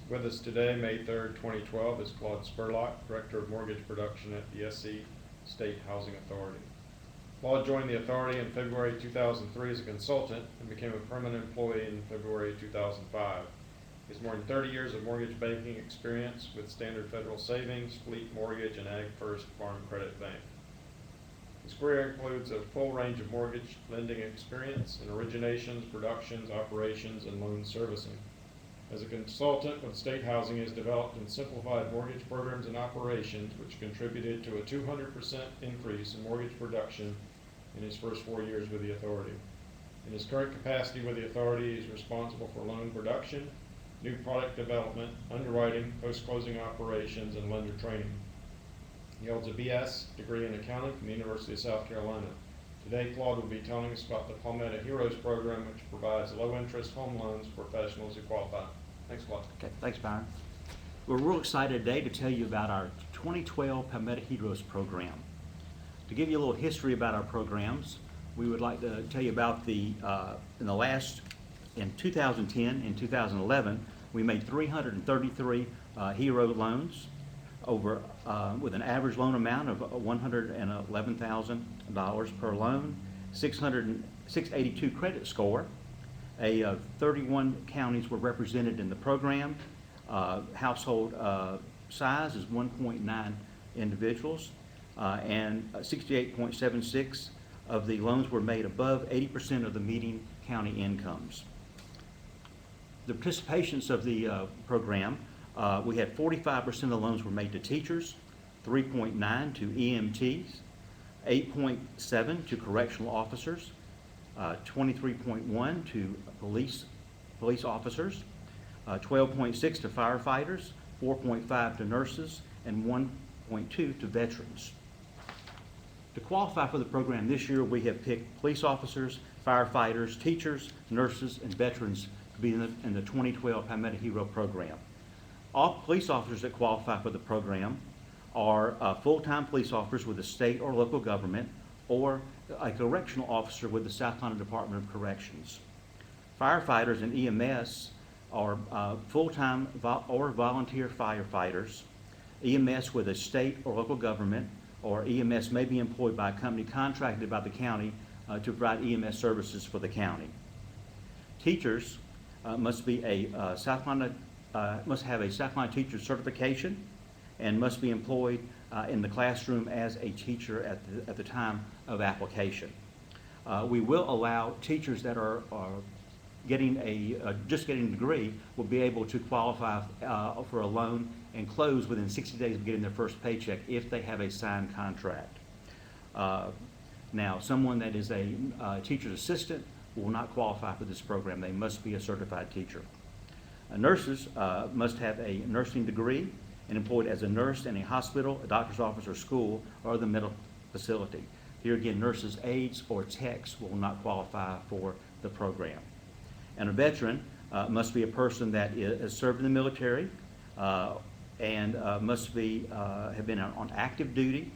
With us today, May 3rd, 2012, is Claude Spurlock, Director of Mortgage Production at the SC State Housing Authority. Claude joined the authority in February 2003 as a consultant and became a permanent employee in February 2005. He has more than 30 years of mortgage banking experience with Standard Federal Savings, Fleet Mortgage, and Ag First Farm Credit Bank. His career includes a full range of mortgage lending experience in originations, productions, operations, and loan servicing. As a consultant with State Housing, he has developed and simplified mortgage programs and operations, which contributed to a 200% increase in mortgage production in his first 4 years with the authority. In his current capacity with the authority, he is responsible for loan production, new product development, underwriting, post-closing operations, and lender training. He holds a BS degree in accounting from the University of South Carolina. Today, Claude will be telling us about the Palmetto Heroes program, which provides low-interest home loans for professionals who qualify. Thanks, Claude. Okay, thanks, Byron. We're real excited today to tell you about our 2012 Palmetto Heroes program. To give you a little history about our programs, we would like to tell you about in 2010 and 2011, we made 333 Hero loans with an average loan amount of $111,000 per loan, 682 credit score. 31 counties were represented in the program. Household size is 1.9 individuals, and 68.76 of the loans were made above 80% of the median county incomes. The participations of the program, we had 45% of the loans were made to teachers, 3.9 to EMTs, 8.7 to correctional officers, 23.1 to police officers, 12.6 to firefighters, 4.5 to nurses, and 1.2 to veterans. To qualify for the program this year, we have picked police officers, firefighters, teachers, nurses, and veterans to be in the 2012 Palmetto Hero program. All police officers that qualify for the program are full-time police officers with the state or local government, or a correctional officer with the South Carolina Department of Corrections. Firefighters and EMS are full-time or volunteer firefighters. EMS with a state or local government, or EMS may be employed by a company contracted by the county to provide EMS services for the county. Teachers must have a South Carolina teacher certification and must be employed in the classroom as a teacher at the time of application. We will allow teachers that are just getting a degree will be able to qualify for a loan and close within 60 days of getting their first paycheck if they have a signed contract. Now, someone that is a teacher's assistant will not qualify for this program. They must be a certified teacher. Nurses must have a nursing degree and employed as a nurse in a hospital, a doctor's office, or school, or the medical facility. Here again, nurses, aides, or techs will not qualify for the program. And a veteran must be a person that has served in the military and must have been on active duty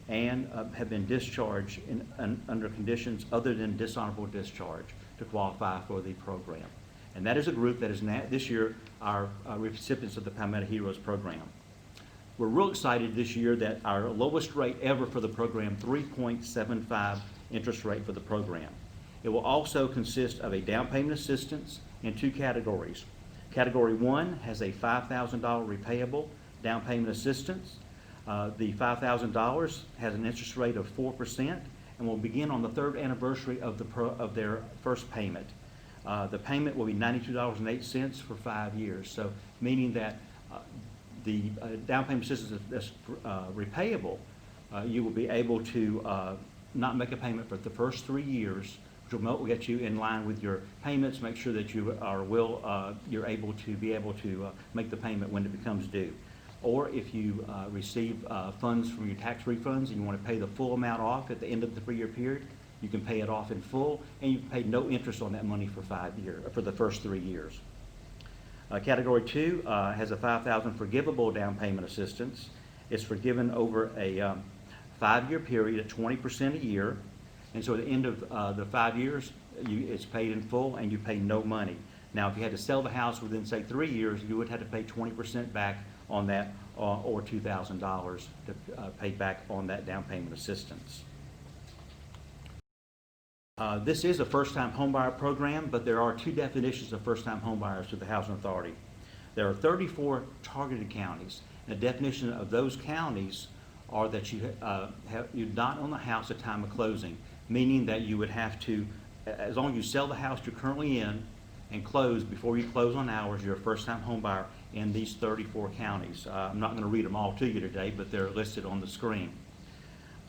and have been discharged under conditions other than dishonorable discharge to qualify for the program. And that is a group that is this year our recipients of the Palmetto Heroes program. We're real excited this year that our lowest rate ever for the program, 3.75 interest rate for the program. It will also consist of a down payment assistance in 2 categories. Category 1 has a $5,000 repayable down payment assistance. The $5,000 has an interest rate of 4% and will begin on the 3rd anniversary of their first payment. The payment will be $92.08 for 5 years, so meaning that the down payment assistance that's repayable, you will be able to not make a payment for the first 3 years, which will get you in line with your payments, make sure that you're able to make the payment when it becomes due. Or if you receive funds from your tax refunds and you want to pay the full amount off at the end of the 3-year period, you can pay it off in full, and you can pay no interest on that money for the first 3 years. Category 2 has a $5,000 forgivable down payment assistance. It's forgiven over a 5-year period at 20% a year, and so at the end of the 5 years, it's paid in full and you pay no money. Now, if you had to sell the house within, say, 3 years, you would have to pay 20% back on that, or $2,000 to pay back on that down payment assistance. This is a first-time homebuyer program, but there are two definitions of first-time homebuyers to the Housing Authority. There are 34 targeted counties. The definition of those counties are that you're not on the house at time of closing, meaning that you would have to, as long as you sell the house you're currently in and close before you close on hours, you're a first-time homebuyer in these 34 counties. I'm not going to read them all to you today, but they're listed on the screen.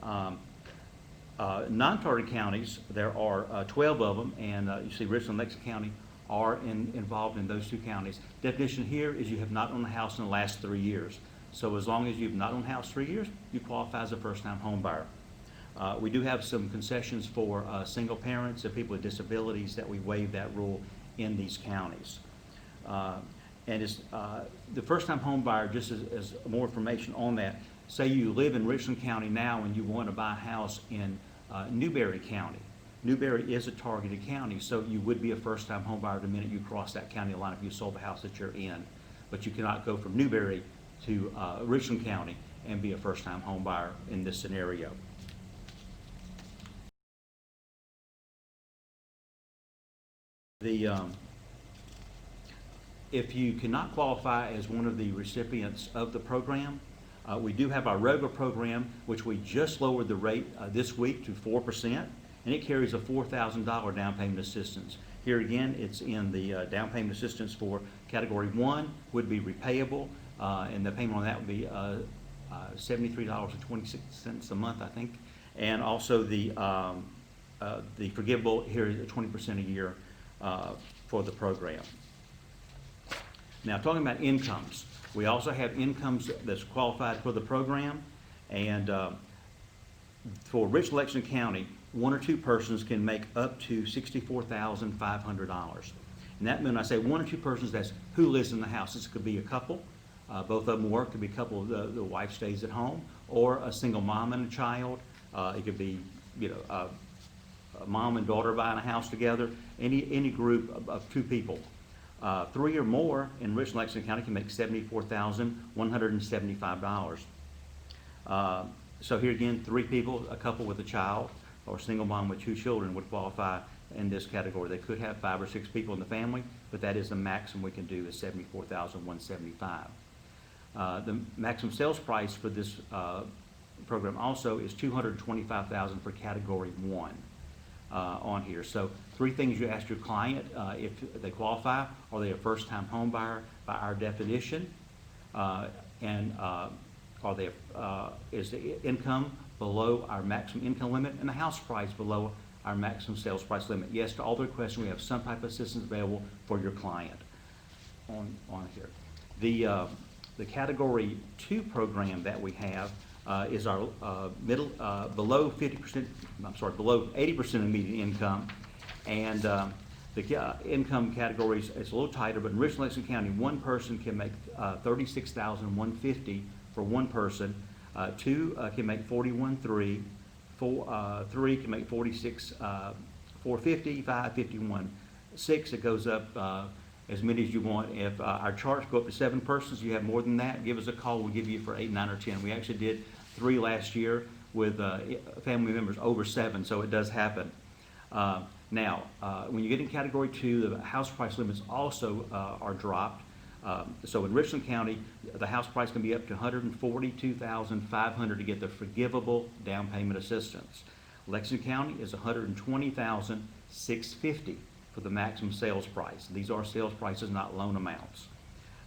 Non-targeted counties, there are 12 of them, and you see Richland and Lexington County are involved in those two counties. Definition here is you have not owned a house in the last 3 years. So as long as you've not owned a house 3 years, you qualify as a first-time home buyer. We do have some concessions for single parents and people with disabilities that we waive that rule in these counties. And it's, the first-time home buyer, just as more information on that, say you live in Richland County now and you want to buy a house in Newberry County. Newberry is a targeted county, so you would be a first-time home buyer the minute you cross that county line if you sold the house that you're in. But you cannot go from Newberry to Richland County and be a first-time home buyer in this scenario. If you cannot qualify as one of the recipients of the program, we do have our regular program, which we just lowered the rate this week to 4%, and it carries a $4,000 down payment assistance. Here again, it's in the down payment assistance for Category 1 would be repayable, and the payment on that would be $73.26 a month, I think. And also the forgivable here is 20% a year for the program. Now, talking about incomes, we also have incomes that's qualified for the program, and for Richland Lexington County, one or two persons can make up to $64,500. And that, when I say one or two persons, that's who lives in the house. This could be a couple, both of them work. Could be a couple, the wife stays at home, or a single mom and a child. It could be, a mom and daughter buying a house together. Any group of two people. 3 or more in Richland Lexington County can make $74,175. So here again, 3 people, a couple with a child, or a single mom with 2 children would qualify in this category. They could have 5 or 6 people in the family, but that is the maximum we can do is $74,175. The maximum sales price for this program also is $225,000 for Category 1 on here. So 3 things you ask your client if they qualify: are they a first-time home buyer by our definition, and are they is the income below our maximum income limit, and the house price below our maximum sales price limit. Yes to all the questions. We have some type of assistance available for your client on here. The Category 2 program that we have is our below 50%, below 80% of median income, and the income categories is a little tighter. But in Richland Lexington County, one person can make $36,150 for one person. 2 can make $41,300. 3 can make $46,450. 5, $51,600. 6, it goes up as many as you want. If our charts go up to 7 persons, you have more than that, give us a call. We'll give you for 8, 9, or 10. We actually did 3 last year with family members over 7, so it does happen. Now, when you get in Category 2, the house price limits also are dropped. So in Richland County, the house price can be up to $142,500 to get the forgivable down payment assistance. Lexington County is $120,650 for the maximum sales price. These are sales prices, not loan amounts.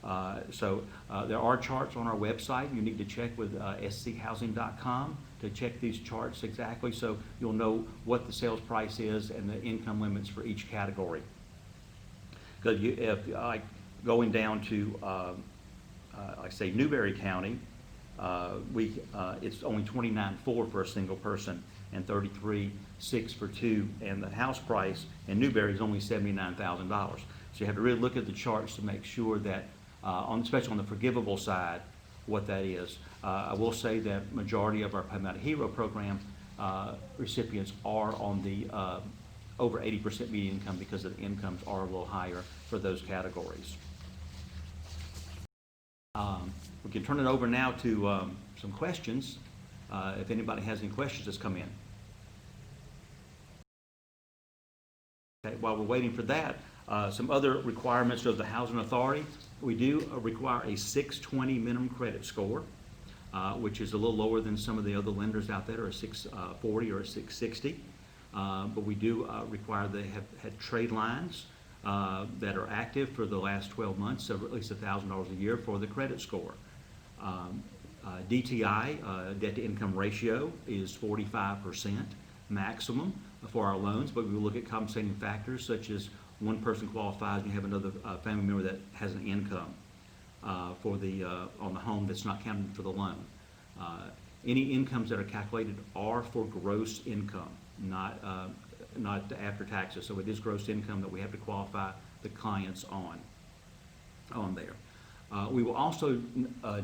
There are charts on our website. You need to check with schousing.com to check these charts exactly, so you'll know what the sales price is and the income limits for each category. Because going down to, like say, Newberry County, it's only $29,400 for a single person and $33,600 for 2, and the house price in Newberry is only $79,000. So you have to really look at the charts to make sure that, especially on the forgivable side, what that is. I will say that majority of our Palmetto Hero program recipients are on the over 80% median income because the incomes are a little higher for those categories. We can turn it over now to some questions, if anybody has any questions that's come in. Okay, while we're waiting for that, some other requirements of the Housing Authority. We do require a 620 minimum credit score, which is a little lower than some of the other lenders out there, a 640 or a 660. But we do require they have had trade lines that are active for the last 12 months, so at least $1,000 a year for the credit score. DTI, debt to income ratio, is 45% maximum for our loans, but we will look at compensating factors such as one person qualifies and you have another family member that has an income for the on the home that's not counted for the loan. Any incomes that are calculated are for gross income, not after taxes. So it is gross income that we have to qualify the clients on there. We will also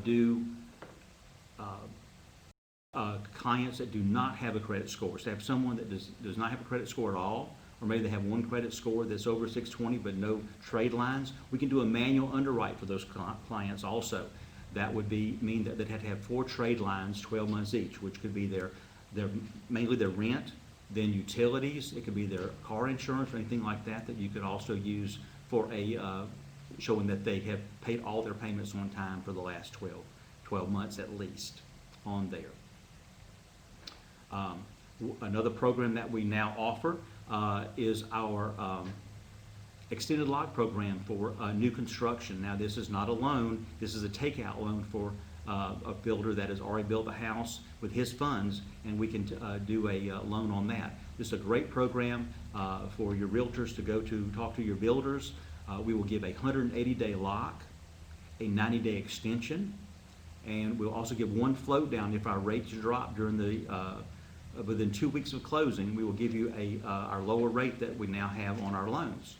do clients that do not have a credit score. So have someone that does not have a credit score at all, or maybe they have one credit score that's over 620 but no trade lines. We can do a manual underwrite for those clients also. That would mean that they'd have to have 4 trade lines, 12 months each, which could be their mainly their rent, then utilities. It could be their car insurance or anything like that that you could also use for a showing that they have paid all their payments on time for the last 12 months at least on there. Another program that we now offer is our extended lock program for new construction. Now, this is not a loan. This is a takeout loan for a builder that has already built a house with his funds, and we can do a loan on that. This is a great program for your realtors to go to talk to your builders. We will give a 180-day lock, a 90-day extension, and we'll also give one float down if our rates drop during the within 2 weeks of closing. We will give you our lower rate that we now have on our loans.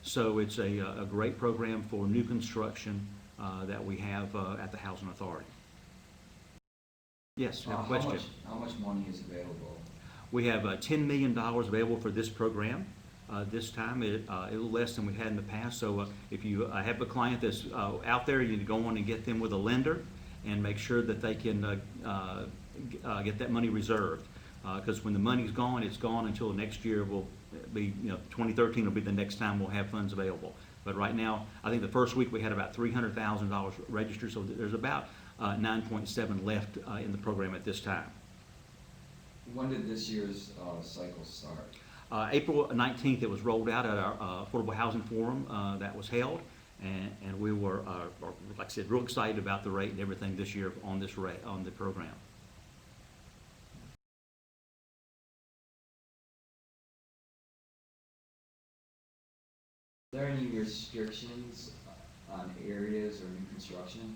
So it's a great program for new construction that we have at the Housing Authority. Yes, you have a question? How much money is available? We have $10 million available for this program. This time, a little less than we had in the past. So if you have a client that's out there, you need to go on and get them with a lender and make sure that they can get that money reserved. Because when the money's gone, it's gone until next year. Will be 2013 will be the next time we'll have funds available. But right now, I think the first week we had about $300,000 registered, so there's about 9.7 left in the program at this time. When did this year's cycle start? April 19th, it was rolled out at our Affordable Housing Forum that was held, and we were, like I said, real excited about the rate and everything this year on this rate on the program. Are there any restrictions on areas or new construction?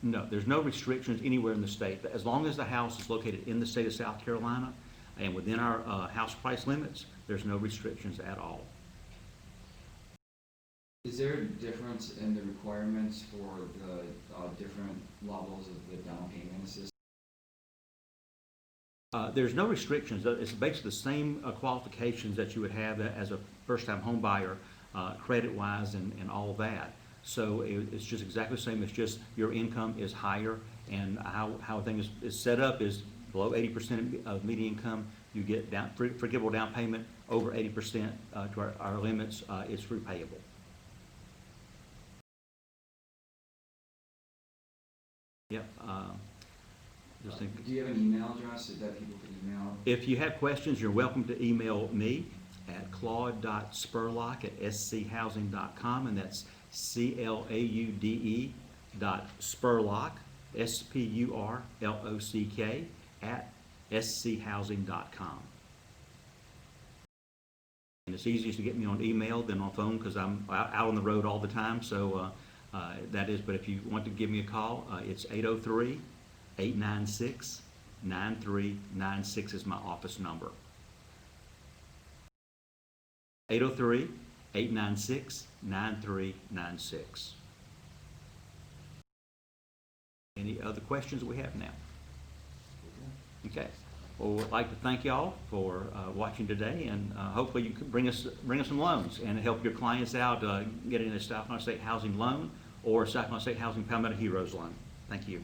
No, there's no restrictions anywhere in the state. As long as the house is located in the state of South Carolina and within our house price limits, there's no restrictions at all. Is there a difference in the requirements for the different levels of the down payment assistance? There's no restrictions. It's basically the same qualifications that you would have as a first-time home buyer, credit-wise and all of that. So it's just exactly the same. It's just your income is higher, and how things is set up is below 80% of median income. You get forgivable down payment. Over 80% to our limits, it's repayable. Yep. Do you have an email address that people can email? If you have questions, you're welcome to email me at claude.spurlock@schousing.com, and that's CLAUDE.spurlock, SPURLOCK, @schousing.com. And it's easiest to get me on email than on phone because I'm out on the road all the time. So that is, but if you want to give me a call, it's 803-896-9396 is my office number. 803-896-9396. Any other questions we have now? Okay. Well, I'd like to thank y'all for watching today, and hopefully you can bring us some loans and help your clients out getting a South Carolina State Housing loan or South Carolina State Housing Palmetto Heroes loan. Thank you.